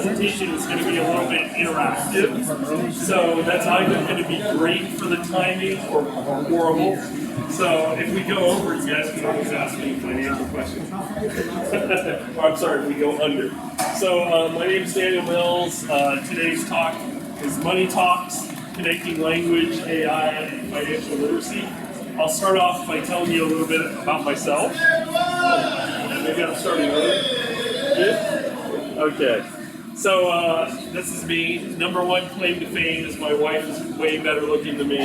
presentation is going to be a little bit interactive, so that's either going to be great for the timing or horrible. So if we go over, you guys can always ask me financial questions. Or I'm sorry, if we go under. So my name is Daniel Mills. Today's talk is Money Talks, Connecting Language, AI, and Financial Literacy. I'll start off by telling you a little bit about myself. Maybe I'm starting early. Good? Okay. So this is me. Number one claim to fame is my wife is way better looking than me.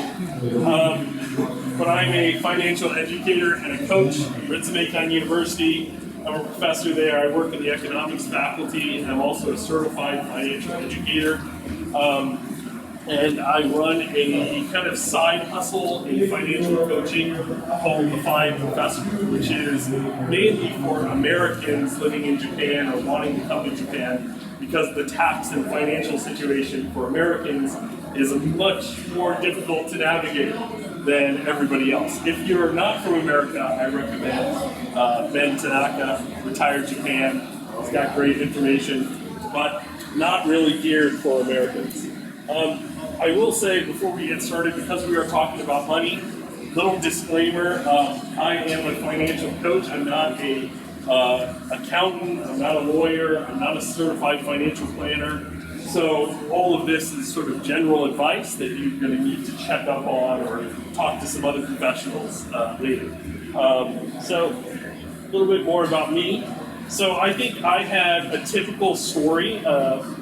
But I'm a financial educator and a coach at Ritsumeikan University. I'm a professor there. I work in the economics faculty, and I'm also a certified financial educator. And I run a kind of side hustle in financial coaching called the Five Professor, which is mainly for Americans living in Japan or wanting to come to Japan, because the tax and financial situation for Americans is much more difficult to navigate than everybody else. If you're not from America, I recommend Ben Tanaka, Retired Japan. He's got great information, but not really geared for Americans. I will say before we get started, because we are talking about money, little disclaimer, I am a financial coach. I'm not a accountant, I'm not a lawyer, I'm not a certified financial planner. So all of this is sort of general advice that you're going to need to check up on or talk to some other professionals later. So a little bit more about me. So I think I had a typical story of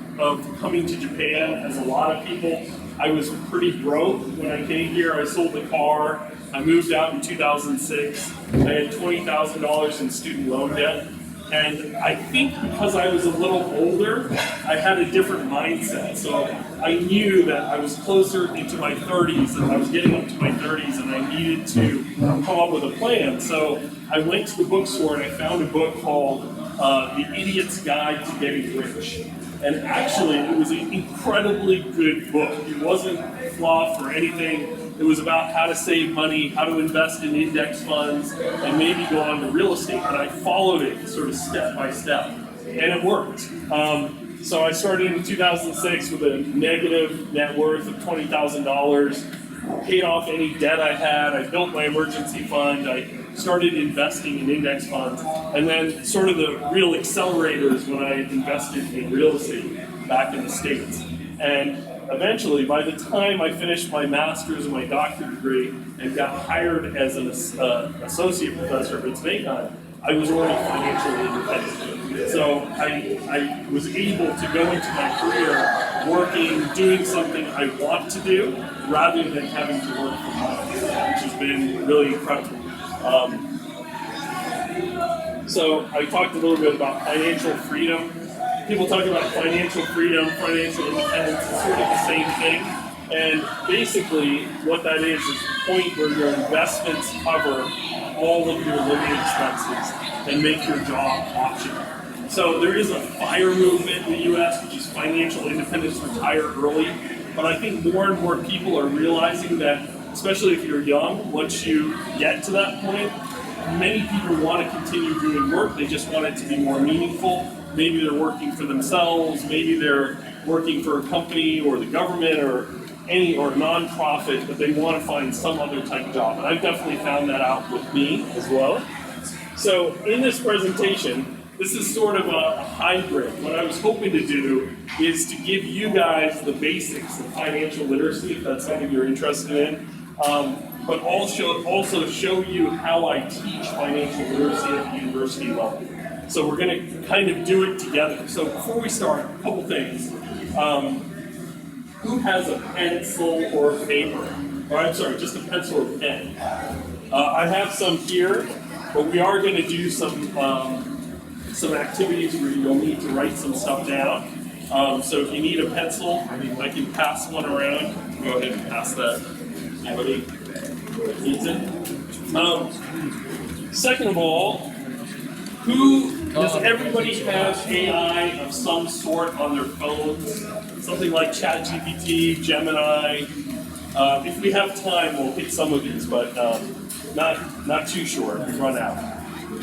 coming to Japan, as a lot of people. I was pretty broke when I came here. I sold the car. I moved out in 2006. I had $20,000 in student loan debt. And I think because I was a little older, I had a different mindset. So I knew that I was closer into my 30s, and I was getting up to my 30s, and I needed to come up with a plan. So I went to the bookstore and I found a book called The Idiot's Guide to Getting Rich. And actually, it was an incredibly good book. It wasn't fluff or anything. It was about how to save money, how to invest in index funds, and maybe go on to real estate. And I followed it sort of step by step, and it worked. So I started in 2006 with a negative net worth of $20,000, paid off any debt I had, I built my emergency fund, I started investing in index funds, and then sort of the real accelerators when I invested in real estate back in the States. And eventually, by the time I finished my master's and my doctorate degree and got hired as an associate professor at Ritsumeikan, I was already financially independent. So I was able to go into my career working, doing something I want to do, rather than having to work for money, which has been really incredible. So I talked a little bit about financial freedom. People talk about financial freedom, financial independence, it's sort of the same thing. And basically what that is the point where your investments cover all of your living expenses and make your job optional. So there is a FIRE movement in the US, which is financial independence, retire early. But I think more and more people are realizing that, especially if you're young, once you get to that point, many people want to continue doing work. They just want it to be more meaningful. Maybe they're working for themselves. Maybe they're working for a company or the government or nonprofit, but they want to find some other type of job. And I've definitely found that out with me as well. So in this presentation, this is sort of a hybrid. What I was hoping to do is to give you guys the basics of financial literacy, if that's something you're interested in, but also show you how I teach financial literacy at the university level. So we're going to kind of do it together. So before we start, a couple things. Who has a pencil or paper? Or I'm sorry, just a pencil or pen. I have some here, but we are going to do some activities where you'll need to write some stuff down. So if you need a pencil, I can pass one around. Go ahead and pass that. Anybody needs it? Second of all, does everybody have AI of some sort on their phones? Something like ChatGPT, Gemini. If we have time, we'll hit some of these, but not too short. We run out.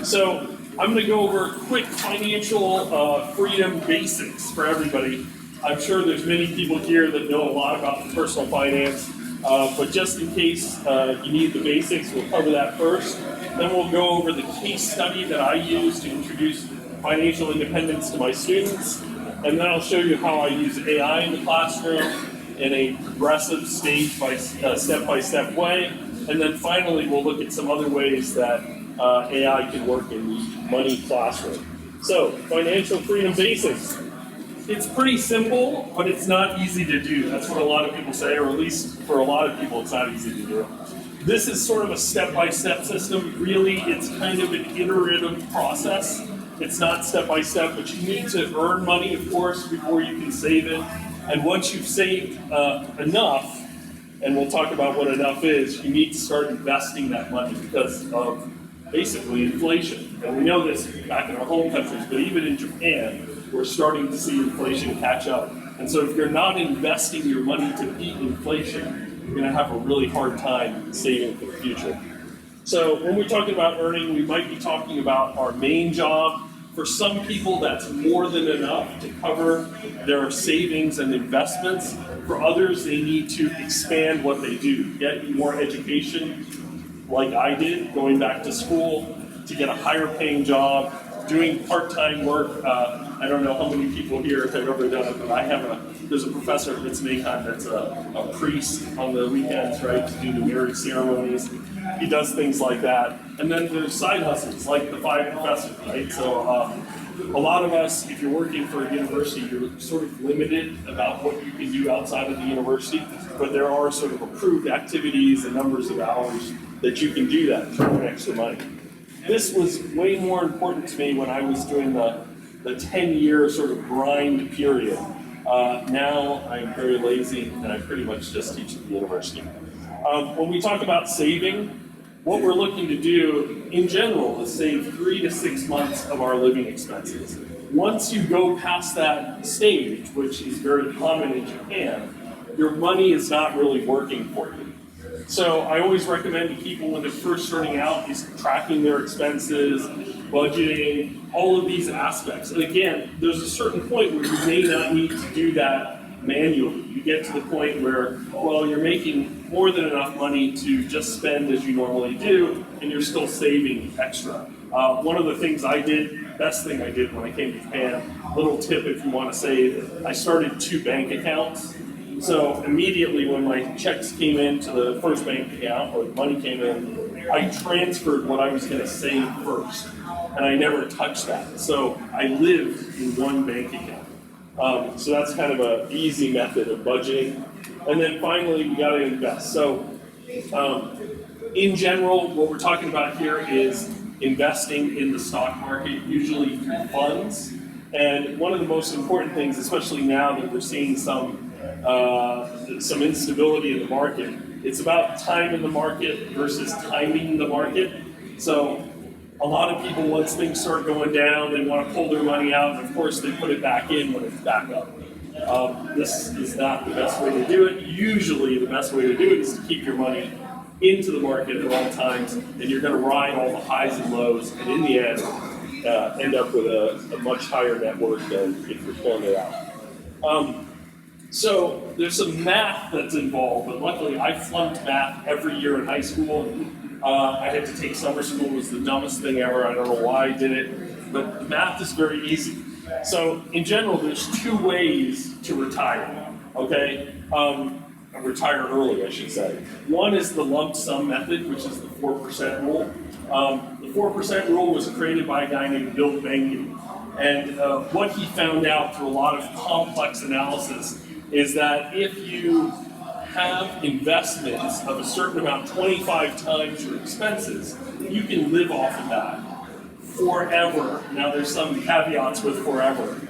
So I'm going to go over quick financial freedom basics for everybody. I'm sure there's many people here that know a lot about personal finance, but just in case you need the basics, we'll cover that first. Then we'll go over the case study that I use to introduce financial independence to my students. And then I'll show you how I use AI in the classroom in a progressive step-by-step way. And then finally, we'll look at some other ways that AI can work in the money classroom. So, financial freedom basics. It's pretty simple, but it's not easy to do. That's what a lot of people say, or at least for a lot of people, it's not easy to do. This is sort of a step-by-step system. Really, it's kind of an iterative process. It's not step-by-step, but you need to earn money, of course, before you can save it. And once you've saved enough, and we'll talk about what enough is, you need to start investing that money because of basically inflation. And we know this back in our home countries, but even in Japan, we're starting to see inflation catch up. And so if you're not investing your money to beat inflation, you're gonna have a really hard time saving for the future. So when we're talking about earning, we might be talking about our main job. For some people, that's more than enough to cover their savings and investments. For others, they need to expand what they do, get more education, like I did, going back to school to get a higher paying job, doing part-time work. I don't know how many people here have ever done it, but there's a professor at Ritsumeikan that's a priest on the weekends, right, to do the marriage ceremonies. He does things like that. And then there's side hustles, like the 5 professors, right? So a lot of us, if you're working for a university, you're sort of limited about what you can do outside of the university, but there are sort of approved activities and numbers of hours that you can do that to earn extra money. This was way more important to me when I was doing the 10-year sort of grind period. Now I'm very lazy and I pretty much just teach at the university. When we talk about saving, what we're looking to do in general is save 3 to 6 months of our living expenses. Once you go past that stage, which is very common in Japan, your money is not really working for you. So I always recommend to people when they're first starting out is tracking their expenses, budgeting, all of these aspects. And again, there's a certain point where you may not need to do that manually. You get to the point where, well, you're making more than enough money to just spend as you normally do, and you're still saving extra. One of the things I did, best thing I did when I came to Japan, little tip if you want to save, I started 2 bank accounts. So immediately when my checks came into the first bank account, or the money came in, I transferred what I was going to save first. And I never touched that. So I lived in 1 bank account. So that's kind of an easy method of budgeting. And then finally, we got to invest. So in general, what we're talking about here is investing in the stock market, usually through funds. And one of the most important things, especially now that we're seeing some instability in the market, it's about time in the market versus timing the market. So a lot of people, once things start going down, they want to pull their money out, and of course they put it back in when it's back up. This is not the best way to do it. Usually the best way to do it is to keep your money into the market at all times, and you're going to ride all the highs and lows, and in the end up with a much higher net worth than if you're pulling it out. So there's some math that's involved, but luckily I flunked math every year in high school. I had to take summer school. It was the dumbest thing ever. I don't know why I did it, but math is very easy. So in general, there's 2 ways to retire, okay? Retire early, I should say. One is the lump sum method, which is the 4% rule. The 4% rule was created by a guy named Bill Bengen. And what he found out through a lot of complex analysis is that if you have investments of a certain amount, 25 times your expenses, you can live off of that forever. Now there's some caveats with forever,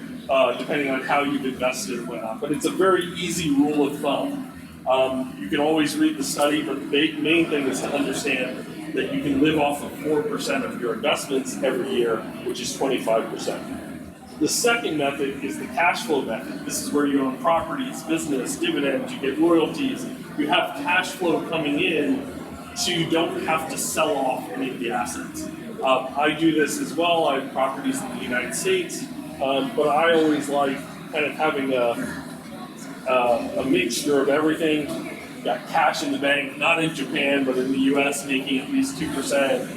depending on how you've invested and whatnot, but it's a very easy rule of thumb. You can always read the study, but the main thing is to understand that you can live off of 4% of your investments every year, which is 25%. The second method is the cash flow method. This is where you own properties, business, dividends, you get royalties. You have cash flow coming in, so you don't have to sell off any of the assets. I do this as well. I have properties in the United States, but I always like kind of having a mixture of everything. Got cash in the bank, not in Japan, but in the US, making at least 2%.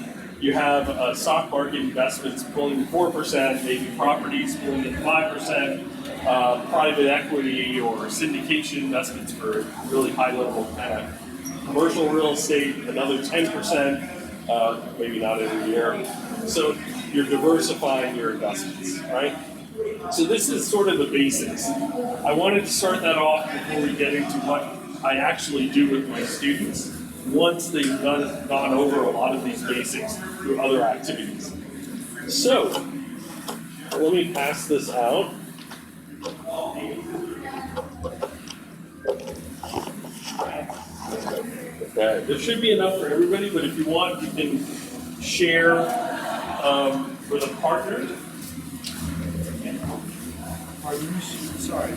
You have stock market investments pulling 4%, maybe properties pulling at 5%, private equity or syndication investments for really high level kind of commercial real estate, another 10%, maybe not every year. So you're diversifying your investments, right? So this is sort of the basics. I wanted to start that off before we get into what I actually do with my students once they've gone over a lot of these basics through other activities. So let me pass this out. Okay, there should be enough for everybody, but if you want, you can share with a partner. Sorry.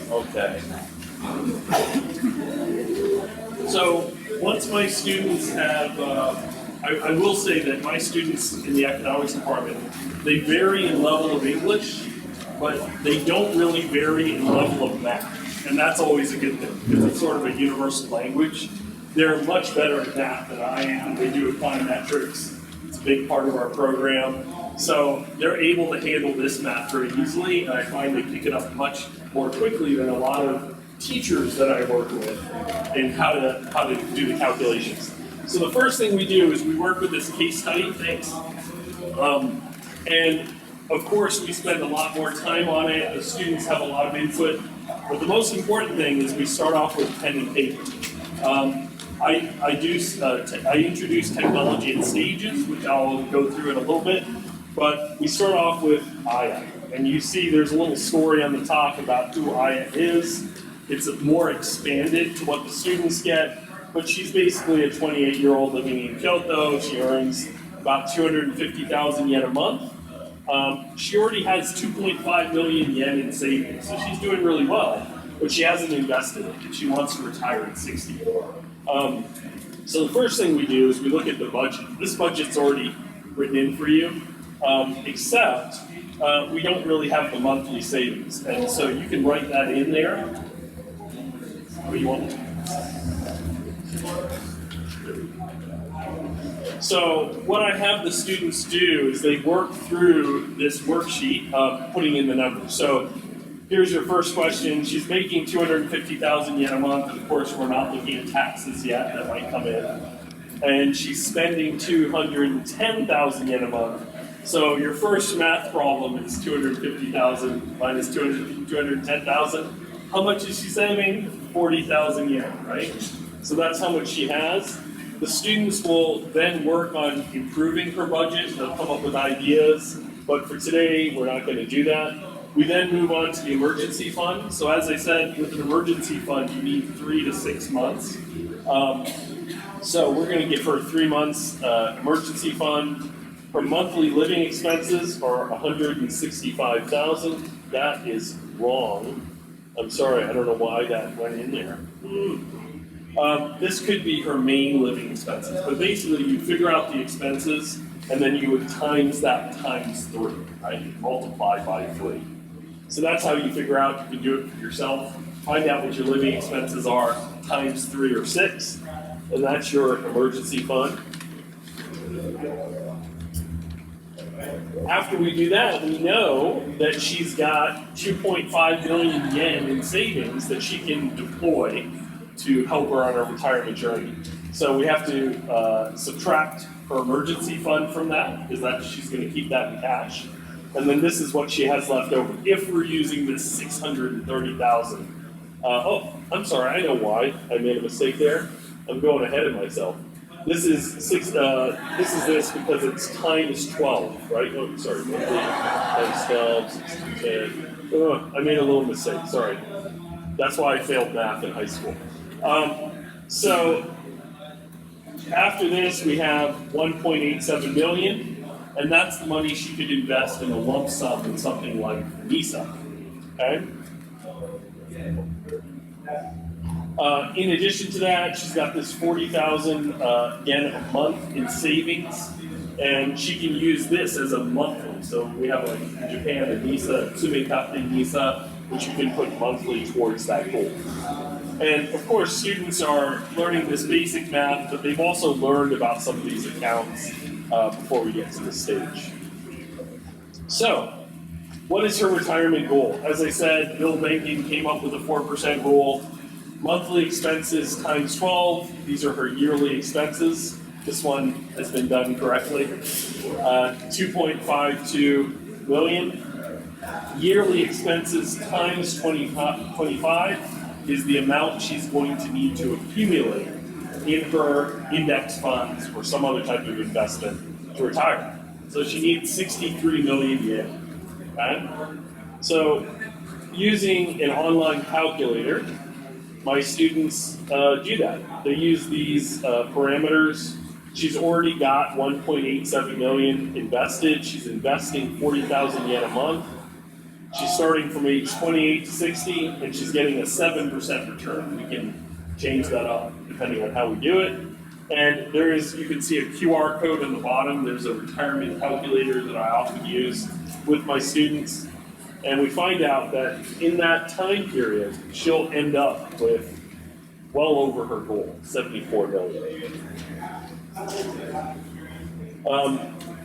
Okay. So once my students have, I will say that my students in the economics department, they vary in level of English, but they don't really vary in level of math. And that's always a good thing, because it's sort of a universal language. They're much better at math than I am. They do econometrics. It's a big part of our program. So they're able to handle this math very easily, and I find they pick it up much more quickly than a lot of teachers that I work with in how to do the calculations. So the first thing we do is we work with this case study, thanks. And of course, we spend a lot more time on it. The students have a lot of input. But the most important thing is we start off with pen and paper. I introduce technology in stages, which I'll go through in a little bit. But we start off with Aya. And you see there's a little story on the top about who Aya is. It's more expanded to what the students get. But she's basically a 28-year-old living in Kyoto. She earns about 250,000 yen a month. She already has 2.5 million yen in savings, so she's doing really well, but she hasn't invested it, and she wants to retire at 60. So the first thing we do is we look at the budget. This budget's already written in for you, except we don't really have the monthly savings, and so you can write that in there. What do you want? So what I have the students do is they work through this worksheet of putting in the numbers. So here's your first question. She's making 250,000 yen a month. Of course, we're not looking at taxes yet that might come in. And she's spending 210,000 yen a month. So your first math problem is 250,000 minus 210,000. How much is she saving? 40,000 yen, right? So that's how much she has. The students will then work on improving her budget. They'll come up with ideas, but for today, we're not going to do that. We then move on to the emergency fund. So as I said, with an emergency fund, you need 3 to 6 months. So we're going to give her 3 months emergency fund. Her monthly living expenses are 165,000. That is wrong. I'm sorry, I don't know why that went in there. This could be her main living expenses, but basically you figure out the expenses and then you would times that times 3, right? You multiply by 3. So that's how you figure out, you can do it for yourself, find out what your living expenses are, times 3 or 6, and that's your emergency fund. After we do that, we know that she's got 2.5 million yen in savings that she can deploy to help her on her retirement journey. So we have to subtract her emergency fund from that, because she's going to keep that in cash. And then this is what she has left over, if we're using this 630,000. Oh, I'm sorry, I know why I made a mistake there. I'm going ahead of myself. This is this because it's times 12, right? Oh, sorry, times 12, 16, 10. Oh, I made a little mistake, sorry. That's why I failed math in high school. So after this, we have 1.87 million. And that's the money she could invest in a lump sum in something like NISA. Okay? In addition to that, she's got this 40,000 yen a month in savings, and she can use this as a monthly. So we have like in Japan a NISA, Ritsumeikan NISA, which you can put monthly towards that goal. And of course, students are learning this basic math, but they've also learned about some of these accounts before we get to this stage. So, what is her retirement goal? As I said, Bill Banking came up with a 4% goal. Monthly expenses times 12, these are her yearly expenses. This one has been done correctly. 2.52 million. Yearly expenses times 25 is the amount she's going to need to accumulate in her index funds or some other type of investment to retire. So she needs 63 million yen. Okay? So using an online calculator, my students do that. They use these parameters. She's already got 1.87 million invested. She's investing 40,000 yen a month. She's starting from age 28 to 60, and she's getting a 7% return. We can change that up depending on how we do it. And there is, you can see a QR code on the bottom. There's a retirement calculator that I often use with my students. And we find out that in that time period, she'll end up with well over her goal, 74 million.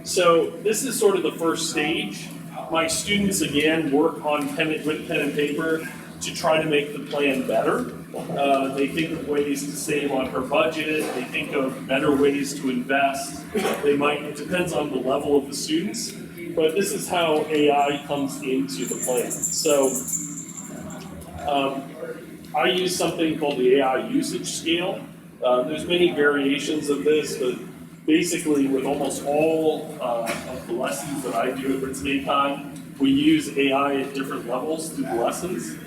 So this is sort of the first stage. My students, again, work on with pen and paper to try to make the plan better. They think of ways to save on her budget. They think of better ways to invest. They might, it depends on the level of the students, but this is how AI comes into the plan. So I use something called the AI usage scale. There's many variations of this, but basically with almost all of the lessons that I do at Ritsumeikan, we use AI at different levels through the lessons.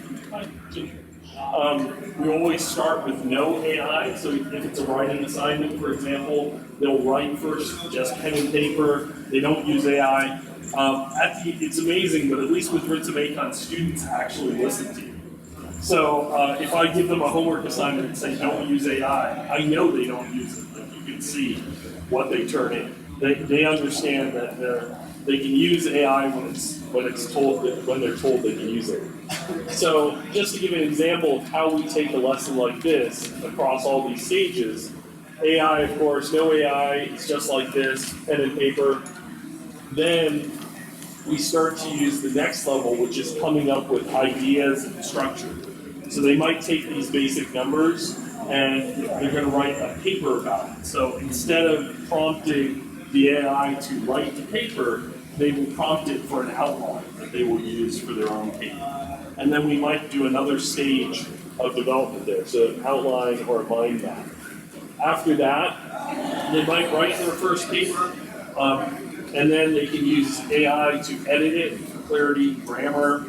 We always start with no AI, so if it's a writing assignment, for example, they'll write first, just pen and paper. They don't use AI. It's amazing, but at least with Ritsumeikan, students actually listen to you. So if I give them a homework assignment and say don't use AI, I know they don't use it. Like you can see what they turn in. They understand that they can use AI when they're told they can use it. So just to give an example of how we take a lesson like this across all these stages, AI, of course, no AI, it's just like this, pen and paper. Then we start to use the next level, which is coming up with ideas and structure. So they might take these basic numbers and they're going to write a paper about it. So instead of prompting the AI to write the paper, they will prompt it for an outline that they will use for their own paper. And then we might do another stage of development there, so an outline or a mind map. After that, they might write their first paper, and then they can use AI to edit it for clarity, grammar,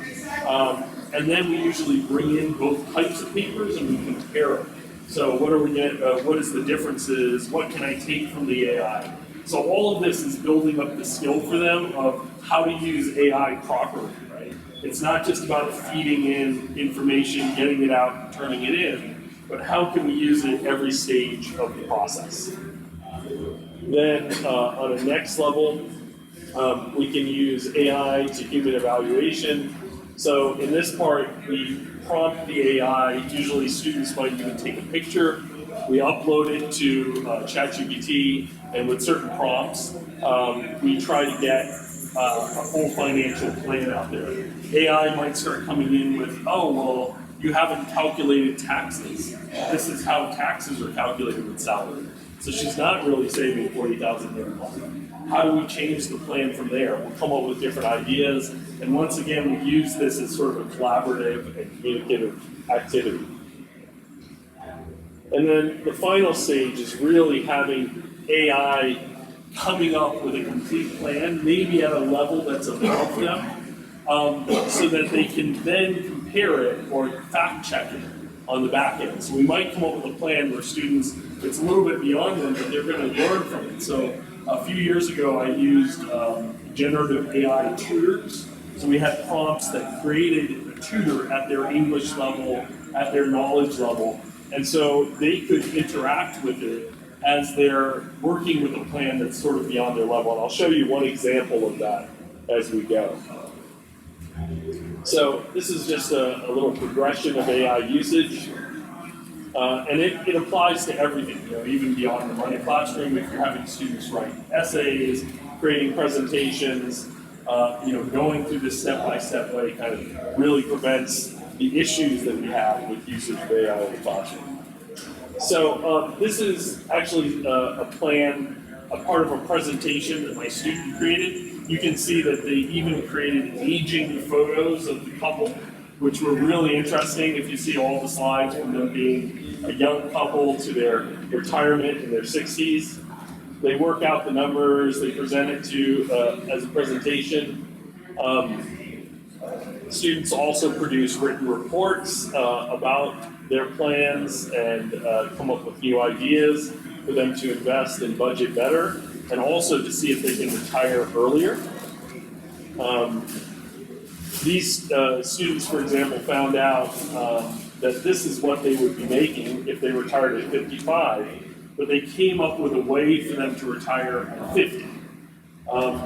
and then we usually bring in both types of papers and we compare them. So what is the differences? What can I take from the AI? So all of this is building up the skill for them of how to use AI properly, right? It's not just about feeding in information, getting it out, and turning it in, but how can we use it at every stage of the process? Then on a next level, we can use AI to human evaluation. So in this part, we prompt the AI. Usually students might even take a picture. We upload it to ChatGPT, and with certain prompts, we try to get a full financial plan out there. AI might start coming in with, oh, well, you haven't calculated taxes. This is how taxes are calculated with salary. So she's not really saving 40,000 yen a month. How do we change the plan from there? We'll come up with different ideas, and once again, we use this as sort of a collaborative and communicative activity. And then the final stage is really having AI coming up with a complete plan, maybe at a level that's above them, so that they can then compare it or fact check it on the back end. So we might come up with a plan where students, it's a little bit beyond them, but they're going to learn from it. So A few years ago, I used generative AI tutors. So we had prompts that created a tutor at their English level, at their knowledge level, and so they could interact with it as they're working with a plan that's sort of beyond their level. And I'll show you one example of that as we go. So this is just a little progression of AI usage. And it applies to everything, even beyond the money classroom. If you're having students write essays, creating presentations, going through this step-by-step way kind of really prevents the issues that we have with usage of AI in the classroom. So this is actually a plan, a part of a presentation that my student created. You can see that they even created aging photos of the couple, which were really interesting. If you see all the slides from them being a young couple to their retirement in their 60s, they work out the numbers, they present it to as a presentation. Students also produce written reports about their plans and come up with new ideas for them to invest and budget better, and also to see if they can retire earlier. These students, for example, found out that this is what they would be making if they retired at 55, but they came up with a way for them to retire at 50.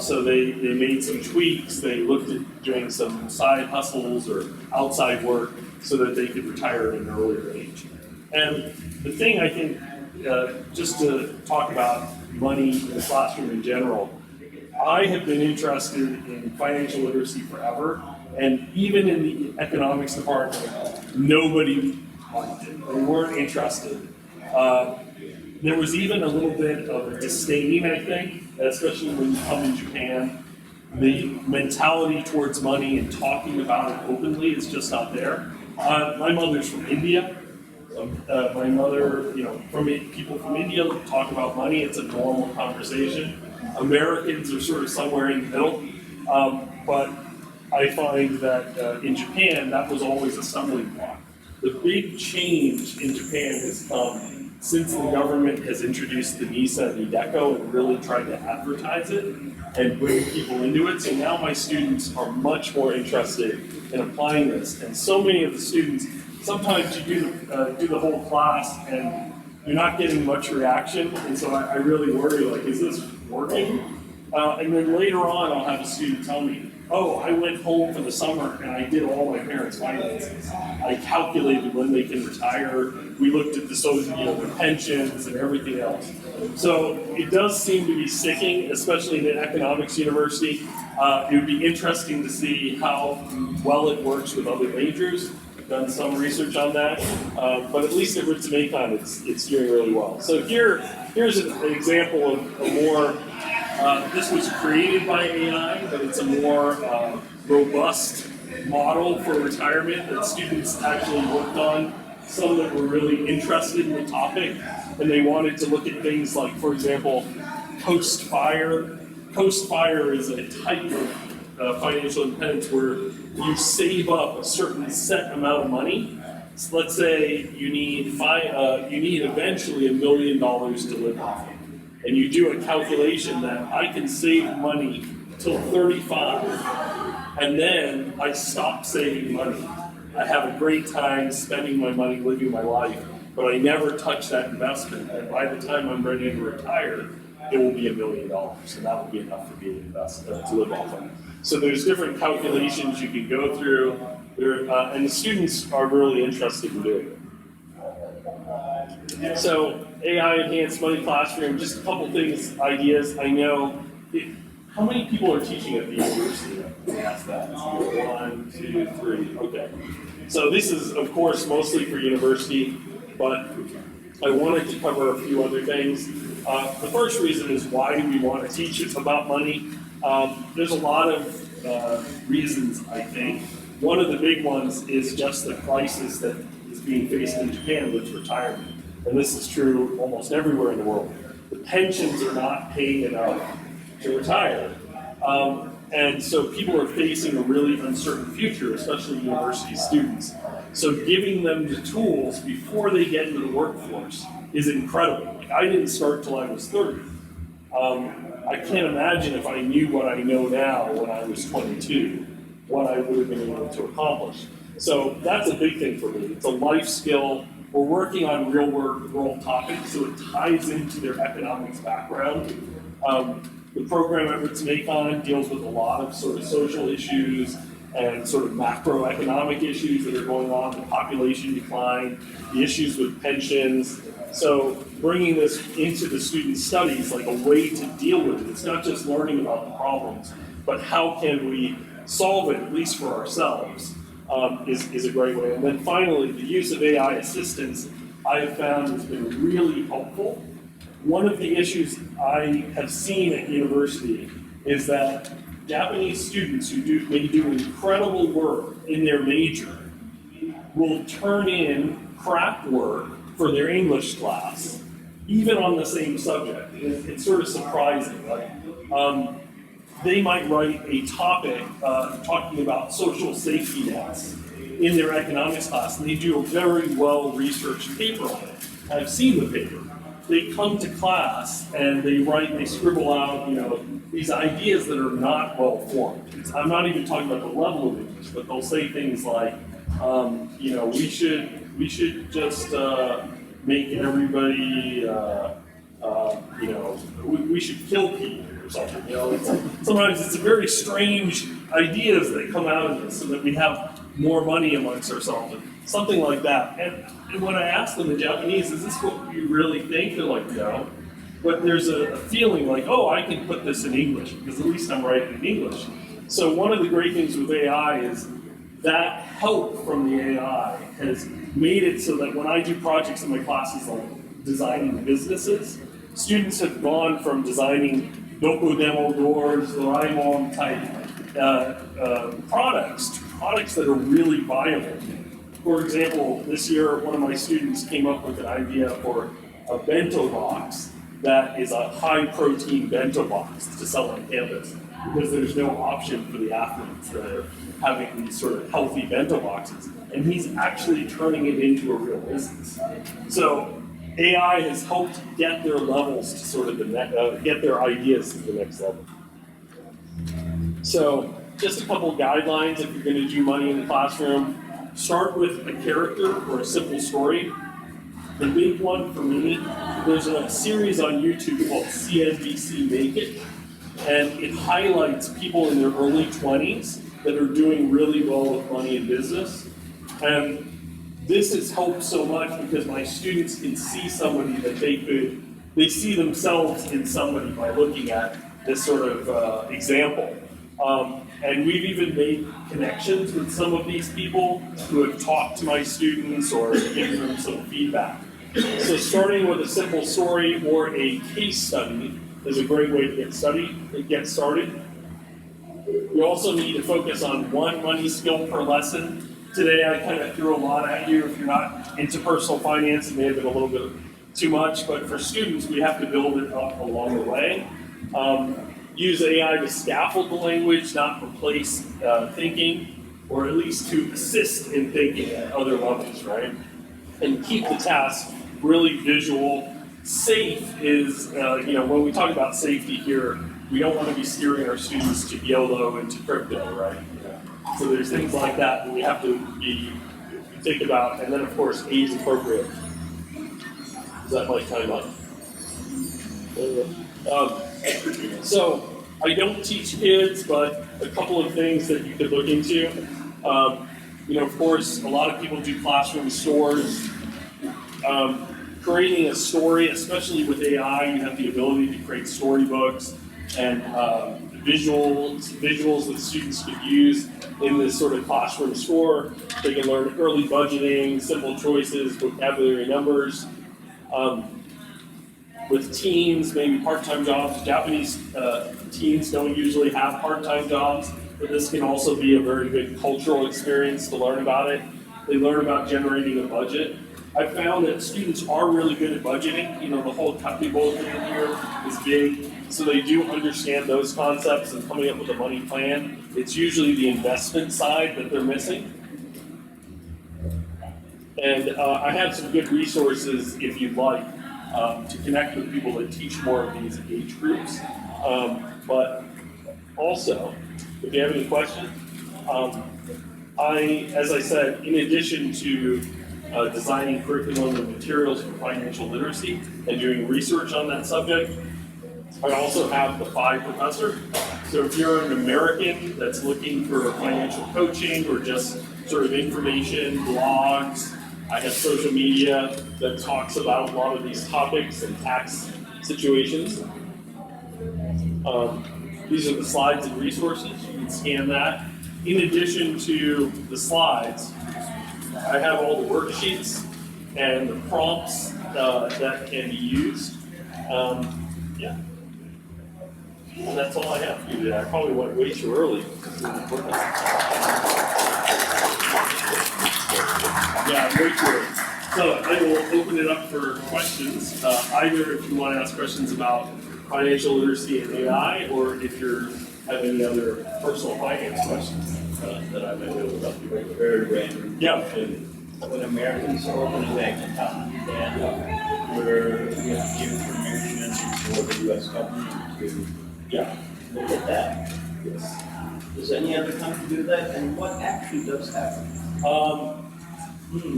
So they made some tweaks, they looked at doing some side hustles or outside work so that they could retire at an earlier age. And the thing I think, just to talk about money in the classroom in general, I have been interested in financial literacy forever, and even in the economics department, nobody liked it. They weren't interested. There was even a little bit of a disdain, I think, especially when you come in Japan. The mentality towards money and talking about it openly is just not there. My mother's from India. My mother, people from India talk about money. It's a normal conversation. Americans are sort of somewhere in the middle. But I find that in Japan, that was always a stumbling block. The big change in Japan has come since the government has introduced the NISA and IDECO and really tried to advertise it and bring people into it. So now my students are much more interested in applying this. And so many of the students, sometimes you do the whole class and you're not getting much reaction. And so I really worry, is this working? And then later on, I'll have a student tell me, oh, I went home for the summer and I did all my parents' finances. I calculated when they can retire. We looked at the pensions and everything else. So it does seem to be sticking, especially in an economics university. It would be interesting to see how well it works with other majors. I've done some research on that, but at least at Ritsumeikan, it's doing really well. So here's an example of a more. This was created by AI, but it's a more robust model for retirement that students actually worked on. Some that were really interested in the topic, and they wanted to look at things like, for example, post-fire. Post-fire is a type of financial independence where you save up a certain set amount of money. So let's say you need eventually $1 million to live off of. And you do a calculation that I can save money till 35, and then I stop saving money. I have a great time spending my money, living my life, but I never touch that investment. And by the time I'm ready to retire, it will be $1 million, and that will be enough for me to invest to live off of. So there's different calculations you can go through, and the students are really interested in doing it. So AI enhanced money classroom, just a couple things, ideas. I know, how many people are teaching at the university? Let me ask that. 1, 2, 3, okay. So this is, of course, mostly for university, but I wanted to cover a few other things. The first reason is, why do we want to teach about money? There's a lot of reasons, I think. One of the big ones is just the crisis that is being faced in Japan with retirement. And this is true almost everywhere in the world. The pensions are not paying enough to retire. And so people are facing a really uncertain future, especially university students. So giving them the tools before they get into the workforce is incredible. I didn't start till I was 30. I can't imagine if I knew what I know now when I was 22, what I would have been able to accomplish. So that's a big thing for me. It's a life skill. We're working on real world topics, so it ties into their economics background. The program at Ritsumeikan deals with a lot of sort of social issues and sort of macroeconomic issues that are going on, the population decline, the issues with pensions. So bringing this into the student studies like a way to deal with it. It's not just learning about the problems, but how can we solve it, at least for ourselves, is a great way. And then finally, the use of AI assistance I have found has been really helpful. One of the issues I have seen at university is that Japanese students who may do incredible work in their major will turn in craft work for their English class, even on the same subject. It's sort of surprising. They might write a topic talking about social safety nets in their economics class, and they do a very well-researched paper on it. I've seen the paper. They come to class and they scribble out, these ideas that are not well formed. I'm not even talking about the level of English, but they'll say things like, we should just make everybody, we should kill people or something. Sometimes it's very strange ideas that come out of this, so that we have more money amongst ourselves. Something like that. And when I ask them in Japanese, is this what you really think? They're like, no. But there's a feeling like, oh, I can put this in English, because at least I'm writing in English. So one of the great things with AI is that help from the AI has made it so that when I do projects in my classes like designing businesses, students have gone from designing Doko demo doors, Doraemon type products that are really viable. For example, this year, one of my students came up with an idea for a bento box that is a high-protein bento box to sell on campus, because there's no option for the athletes that are having these sort of healthy bento boxes. And he's actually turning it into a real business. So AI has helped get their levels to sort of get their ideas to the next level. So just a couple guidelines if you're going to do money in the classroom. Start with a character or a simple story. The big one for me, there's a series on YouTube called CNBC Make It, and it highlights people in their early 20s that are doing really well with money and business. And this has helped so much because my students can see somebody that they see themselves in somebody by looking at this sort of example. And we've even made connections with some of these people who have talked to my students or given them some feedback. So starting with a simple story or a case study is a great way to get started. You also need to focus on one money skill per lesson. Today I kind of threw a lot at you. If you're not into personal finance, it may have been a little bit too much, but for students, we have to build it up along the way. Use AI to scaffold the language, not replace thinking, or at least to assist in thinking at other levels, right? And keep the task really visual. Safe is, when we talk about safety here, we don't want to be steering our students to YOLO and to crypto, right? So there's things like that we have to think about, and then of course, age appropriate. Is that my time up? So I don't teach kids, but a couple of things that you could look into. Of course, a lot of people do classroom stores. Creating a story, especially with AI, you have the ability to create storybooks and visuals that students could use in this sort of classroom store. They can learn early budgeting, simple choices, vocabulary numbers. With teens, maybe part-time jobs. Japanese teens don't usually have part-time jobs, but this can also be a very good cultural experience to learn about it. They learn about generating a budget. I found that students are really good at budgeting. The whole company bulletin in here is big, so they do understand those concepts and coming up with a money plan. It's usually the investment side that they're missing. And I have some good resources if you'd like. to connect with people that teach more of these age groups. But also, if you have any questions, as I said, in addition to designing curriculum and materials for financial literacy and doing research on that subject, I also have the FI professor. So if you're an American that's looking for financial coaching or just sort of information, blogs, I have social media that talks about a lot of these topics and tax situations. These are the slides and resources. You can scan that. In addition to the slides, I have all the worksheets and the prompts that can be used. Yeah. And that's all I have for you today. I probably went way too early. Yeah, way too early. So I will open it up for questions. Either if you want to ask questions about financial literacy and AI, or if you have any other personal finance questions that I might be able to help you with. Very random. Yeah. When Americans open a bank account, and where we have to give permission for the U.S. government to look at that. Yes. Does any other country do that? And what actually does happen?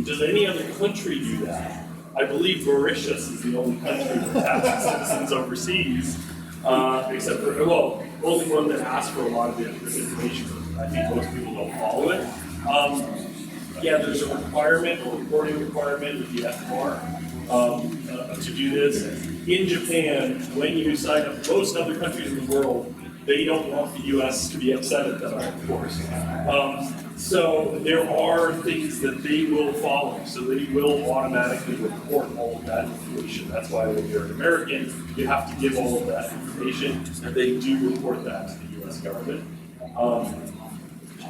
Does any other country do that? I believe Mauritius is the only country that taxes citizens overseas, except for, well, only one that asks for a lot of this information. I think most people don't follow it. Yeah, there's a requirement, a reporting requirement with the FMR to do this. In Japan, when you sign up, most other countries in the world, they don't want the U.S. to be upset at them, of course. So there are things that they will follow. So they will automatically report all of that information. That's why when you're an American, you have to give all of that information, and they do report that to the U.S. government.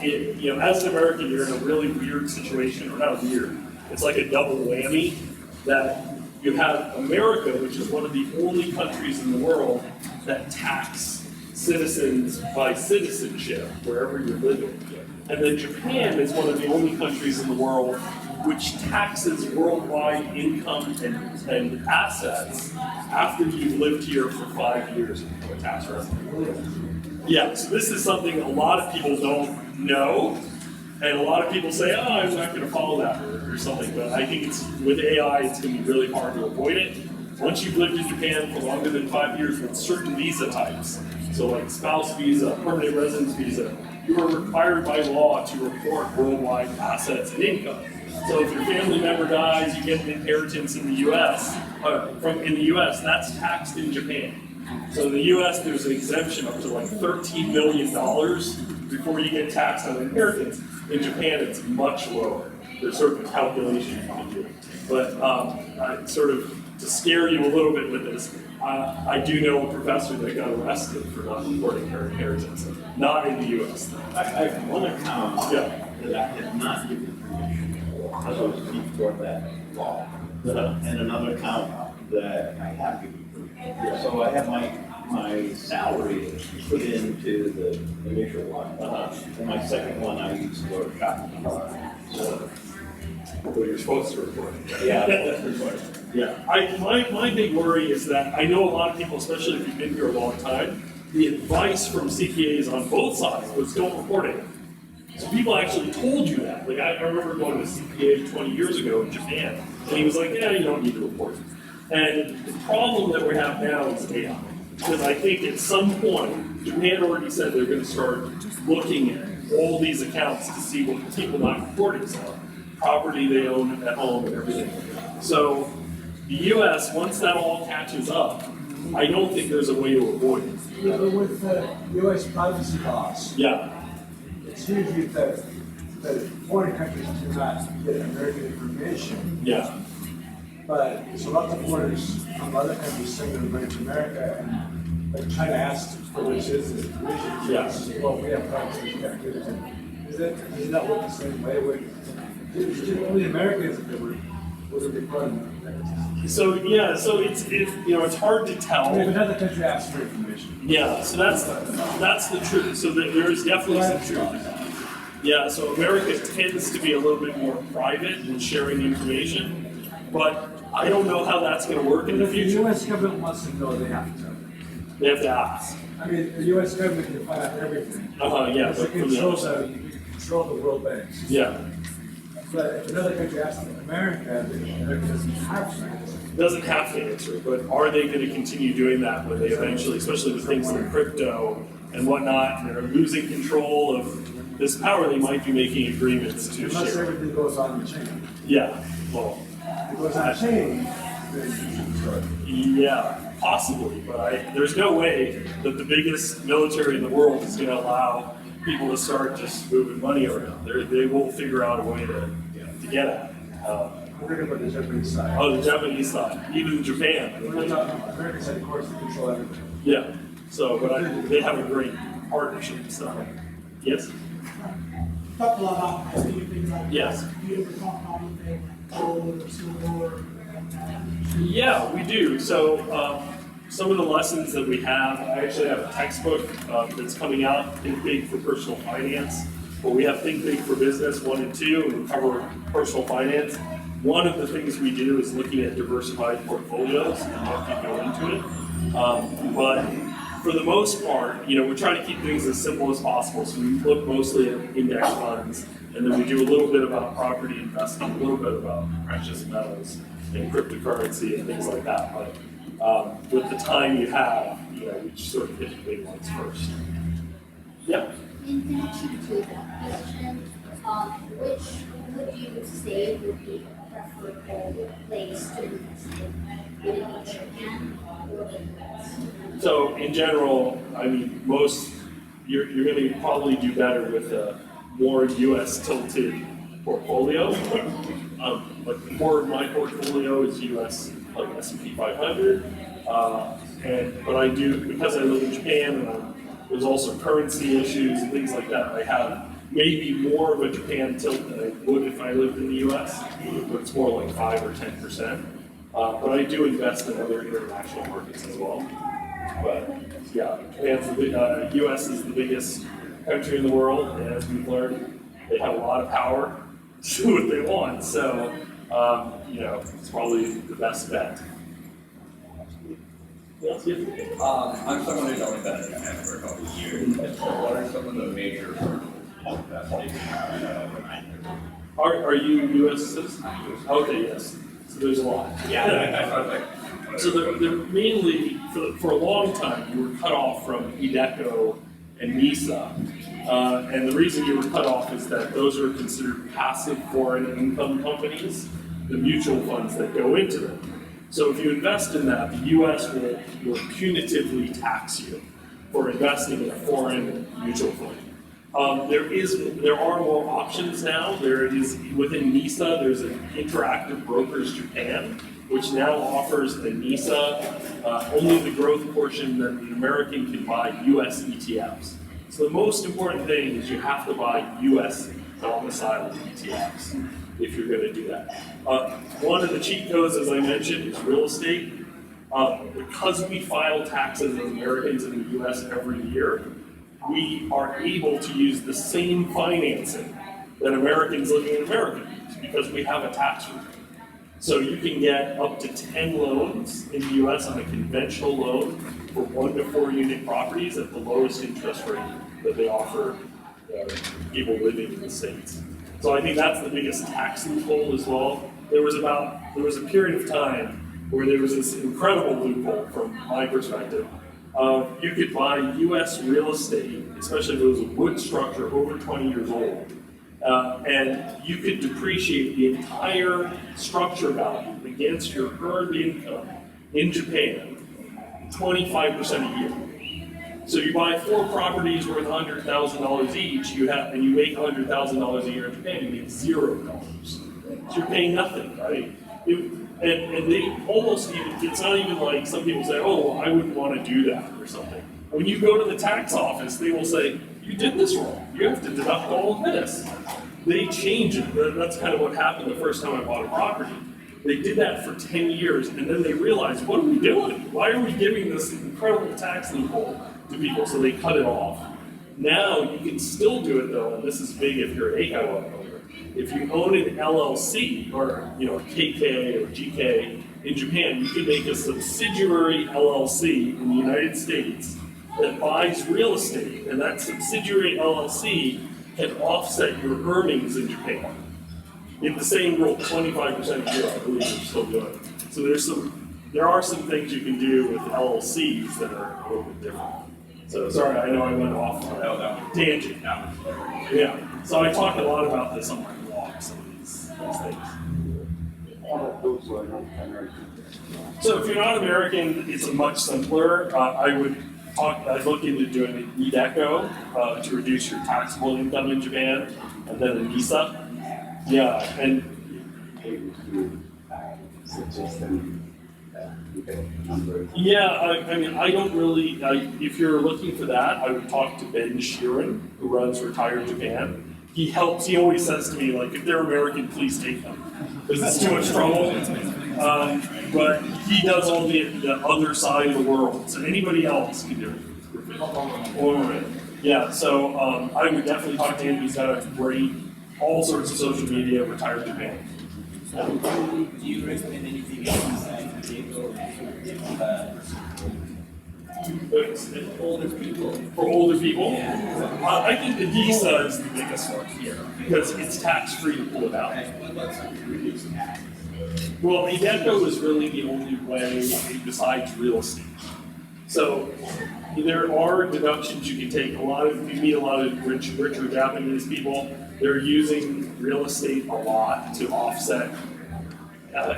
As an American, you're in a really weird situation, or not weird. It's like a double whammy that you have America, which is one of the only countries in the world that tax citizens by citizenship wherever you're living. And then Japan is one of the only countries in the world which taxes worldwide income and assets after you've lived here for 5 years and become a tax resident. Yeah, so this is something a lot of people don't know, and a lot of people say, oh, I'm not going to follow that or something, but I think with AI, it's going to be really hard to avoid it. Once you've lived in Japan for longer than 5 years with certain visa types, so like spouse visa, permanent residence visa, you are required by law to report worldwide assets and income. So if your family member dies, you get an inheritance in the U.S., that's taxed in Japan. So in the U.S., there's an exemption up to like $13 million before you get taxed on inheritance. In Japan, it's much lower. There's sort of a calculation you can do. But sort of to scare you a little bit with this, I do know a professor that got arrested for not reporting her inheritance, not in the U.S. though. I have one account that I have not given permission for, as I was before that law, and another account that I have given permission. So I have my salary put into the initial one, and my second one I use for shopping. So you're supposed to report. Yeah, report. Yeah, my big worry is that I know a lot of people, especially if you've been here a long time, the advice from CPAs on both sides was don't report it. So people actually told you that. Like I remember going to a CPA 20 years ago in Japan, and he was like, yeah, you don't need to report it. And the problem that we have now is AI. Because I think at some point, Japan already said they're going to start looking at all these accounts to see what people not reporting stuff, property they own at home and everything. So the U.S., once that all catches up, I don't think there's a way to avoid it. Yeah, but with U.S. privacy laws, it's usually that foreign countries do not get American information. Yeah. But there's a lot of foreigners from other countries sending their money to America and like trying to ask for their citizens' information. Yes. Well, we have privacy, we can't give it to them. Does that work the same way? It's only Americans that would report them. So it's hard to tell. If another country asks for information. Yeah, so that's the truth. So there is definitely some truth. Yeah, so America tends to be a little bit more private in sharing information, but I don't know how that's going to work in the If the future. US government wants to know, they have to. They have to ask. I mean, the US government can find out everything. Yeah, Because but it from the controls other side. control the world banks. Yeah, But if another country asks America, America doesn't have to. doesn't have to answer, but are they going to continue doing that when they eventually, especially with things like crypto and whatnot, and they're losing control of this power, they might be making agreements to Unless share. everything goes on the chain. Yeah, well, If it goes on the chain, then you should start. yeah, possibly, but there's no way that the biggest military in the world is going to allow people to start just moving money around. They will figure out a way to get at it. We're talking about the Japanese side. Oh, the Japanese side, even Japan. We're not talking about America's had, of course, to control everything. Yeah, so, but they have a great partnership, so, yes? Talked a lot about testing and things like that. Yes. Do you ever talk about anything like gold or silver? Yeah, we do. So some of the lessons that we have, I actually have a textbook that's coming out, Think Big for Personal Finance. But we have Think Big for Business 1 and 2, and we cover personal finance. One of the things we do is looking at diversified portfolios and how to go into it. But for the most part, we try to keep things as simple as possible. So we look mostly at index funds, and then we do a little bit about property investing, a little bit about precious metals and cryptocurrency and things like that. But with the time you have, we just sort of hit the big ones first. Yeah. In connection to that question, which would you say would be a preferable place to invest in? Would it be Japan or the US? So in general, I mean, you're going to probably do better with a more U.S. tilted portfolio. Like more of my portfolio is U.S. like S&P 500, but I do, because I live in Japan and there's also currency issues and things like that. I have maybe more of a Japan tilt than I would if I lived in the U.S., but it's more like 5 or 10%. But I do invest in other international markets as well. But yeah, U.S. is the biggest country in the world, and as we've learned, they have a lot of power to do what they want. So it's probably the best bet. Yes, yes. I'm someone who's only been in Japan for a couple of years. What are some of the major investing? Are you U.S. citizen? Okay, yes. So there's a lot. Yeah, I was like, So they're mainly, for a long time, you were cut off from IDECO and NISA. And the reason you were cut off is that those are considered passive foreign income companies, the mutual funds that go into them. So if you invest in that, the U.S. will punitively tax you for investing in a foreign mutual fund. There are more options now. There is, within NISA, there's an Interactive Brokers Japan, which now offers the NISA only the growth portion that the American can buy U.S. ETFs. So the most important thing is you have to buy U.S. domiciled ETFs if you're going to do that. One of the cheat codes, as I mentioned, is real estate. Because we file taxes as Americans in the U.S. every year, we are able to use the same financing that Americans living in America use because we have a tax regime. So you can get up to 10 loans in the U.S. on a conventional loan for 1 to 4 unit properties at the lowest interest rate that they offer people living in the States. So I think that's the biggest tax loophole as well. There was a period of time where there was this incredible loophole from my perspective. You could buy U.S. real estate, especially if it was a wood structure over 20 years old, and you could depreciate the entire structure value against your earned income in Japan 25% a year. So you buy 4 properties worth $100,000 each, and you make $100,000 a year in Japan, you make $0. So you're paying nothing, right? And they almost even, it's not even like some people say, oh, I wouldn't want to do that or something. When you go to the tax office, they will say, you did this wrong. You have to deduct all of this. They change it. That's kind of what happened the first time I bought a property. They did that for 10 years, and then they realized, what are we doing? Why are we giving this incredible tax loophole to people? So they cut it off. Now you can still do it though, and this is big if you're an ACO owner. If you own an LLC or KK or GK, in Japan, you can make a subsidiary LLC in the United States that buys real estate, and that subsidiary LLC can offset your earnings in Japan. In the same rule, 25% a year, I believe they're still doing. So there are some things you can do with LLCs that are a little bit different. So sorry, I know I went off on a tangent. Yeah. So I talk a lot about this on my blog, some of these things. So if you're not American, it's much simpler. I'd look into doing an eDeco to reduce your taxable income in Japan, and then a NISA. Yeah, and yeah, I mean, I don't really. If you're looking for that, I would talk to Ben Sheeran, who runs Retire Japan. He always says to me, like, if they're American, please take them, because it's too much trouble. But he does all the other side of the world, so anybody else can do it. Yeah, so I would definitely talk to him. He's got a great, all sorts of social media, Retire Japan. Do you recommend anything else besides Kyoto? Older people. For older people, I think the NISA is the biggest one here because it's tax-free to pull it out. Well, eDeco is really the only way besides real estate. So there are deductions you can take. If you meet a lot of richer Japanese people, they're using real estate a lot to offset.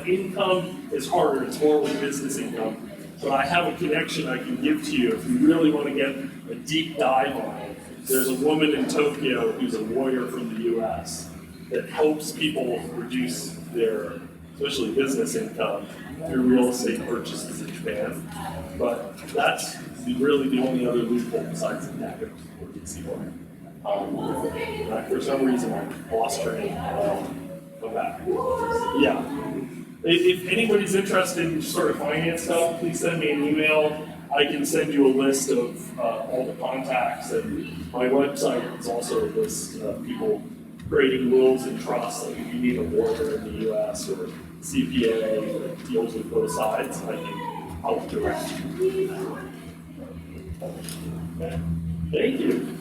Income is harder, it's more with business income. But I have a connection I can give to you if you really want to get a deep dive on it. There's a woman in Tokyo who's a lawyer from the US that helps people reduce their, especially business income, through real estate purchases in Japan. But that's really the only other loophole besides the NACA. For some reason, I lost her name. Go back. Yeah. If anybody's interested in sort of finance stuff, please send me an email. I can send you a list of all the contacts, and my website is also a list of people creating wills and trusts. Like if you need a lawyer in the US or CPA that deals with both sides, I can help direct you. Okay. Thank you.